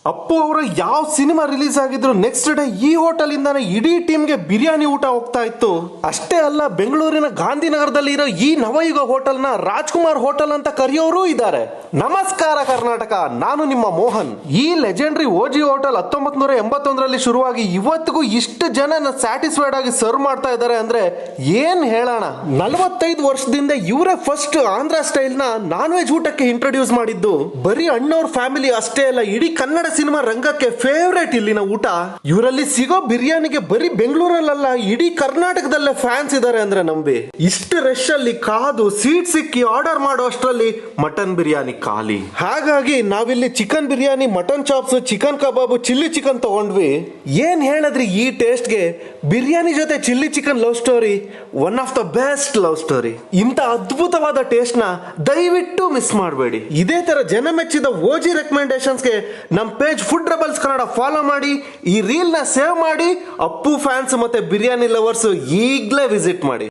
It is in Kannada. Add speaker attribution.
Speaker 1: ಅಪ್ಪು ಅವರ ಯಾವ ಸಿನಿಮಾ ರಿಲೀಸ್ ಆಗಿದ್ರು ನೆಕ್ಸ್ಟ್ ಡೇ ಈ ಹೋಟೆಲ್ ಇಂದಾನೆ ಇಡೀ ಟೀಮ್ಗೆ ಬಿರಿಯಾನಿ ಊಟ ಹೋಗ್ತಾ ಇತ್ತು. ಅಷ್ಟೇ ಅಲ್ಲ, ಬೆಂಗಳೂರಿನ ಗಾಂಧಿನಗರದಲ್ಲಿ ಇರೋ ಈ ನವಯುಗ ಹೋಟೆಲ್ ನ ರಾಜ್ಕುಮಾರ್ ಹೋಟೆಲ್ ಅಂತ ಕರೆಯೋರು ಇದ್ದಾರೆ. ನಮಸ್ಕಾರ ಕರ್ನಾಟಕ, ನಾನು ನಿಮ್ಮ ಮೋಹನ್. ಈ ಲೆಜೆಂಡರಿ ಓಜಿ ಹೋಟೆಲ್ 1981ರಲ್ಲಿ ಶುರುವಾಗಿ ಇವತ್ತಿಗೂ ಇಷ್ಟು ಜನ ಸ್ಯಾಟಿಸ್ಫೈಡ್ ಆಗಿ ಸರ್ವ್ ಮಾಡ್ತಾ ಇದ್ದಾರೆ ಅಂದ್ರೆ ಏನ್ ಹೇಳೋಣ. 45 ವರ್ಷದಿಂದ ಇವರೇ ಫಸ್ಟ್ ಆಂಧ್ರ ಸ್ಟೈಲ್ ನ ನಾನ್ ವೆಜ್ ಊಟಕ್ಕೆ ಇಂಟ್ರೊಡ್ಯೂಸ್ ಮಾಡಿದ್ದು. ಬರೀ ಅಣ್ಣವ್ರ ಫ್ಯಾಮಿಲಿ ಅಷ್ಟೇ ಅಲ್ಲ, ಇಡೀ ಕನ್ನಡ ಸಿನಿಮಾ ರಂಗಕ್ಕೆ ಫೇವರೇಟ್ ಇಲ್ಲಿನ ಊಟ. ಇವರಲ್ಲಿ ಸಿಗೋ ಬಿರಿಯಾನಿಗೆ ಬರೀ ಬೆಂಗಳೂರಲ್ಲ, ಇಡೀ ಕರ್ನಾಟಕದಲ್ಲೇ ಫ್ಯಾನ್ಸ್ ಇದಾರೆ ಅಂದ್ರೆ ನಂಬಿ. ಇಷ್ಟು ರಶ್ ಅಲ್ಲಿ ಕಾದು ಸೀಟ್ ಸಿಕ್ಕಿ ಆರ್ಡರ್ ಮಾಡೋ ಅಷ್ಟರಲ್ಲಿ ಮಟನ್ ಬಿರಿಯಾನಿ ಖಾಲಿ. ಹಾಗಾಗಿ ನಾವಿಲ್ಲಿ chicken biryani, mutton chops, chicken kebab, chilli chicken ತಗೊಂಡ್ವಿ. ಏನ್ ಹೇಳಿದ್ರಿ ಈ ಟೇಸ್ಟ್ಗೆ? ಬಿರಿಯಾನಿ ಜೊತೆ chilli chicken love story, one of the best love story. ಇಂಥ ಅದ್ಭುತವಾದ ಟೇಸ್ಟ್ ನ ದಯವಿಟ್ಟು ಮಿಸ್ ಮಾಡಬೇಡಿ. ಇದೇ ತರ ಜನ ಮೆಚ್ಚಿದ ಓಜಿ ರೆಕಮೆಂಡೇಶನ್ಸ್ಗೆ ನಮ್ಮ page food rebels Kannada follow ಮಾಡಿ, ಈ ರೀಲ್ ನ ಸೇವ್ ಮಾಡಿ. ಅಪ್ಪು ಫ್ಯಾನ್ಸ್ ಮತ್ತೆ ಬಿರಿಯಾನಿ ಲವರ್ಸ್ ಈಗಲೇ ವಿಸಿಟ್ ಮಾಡಿ.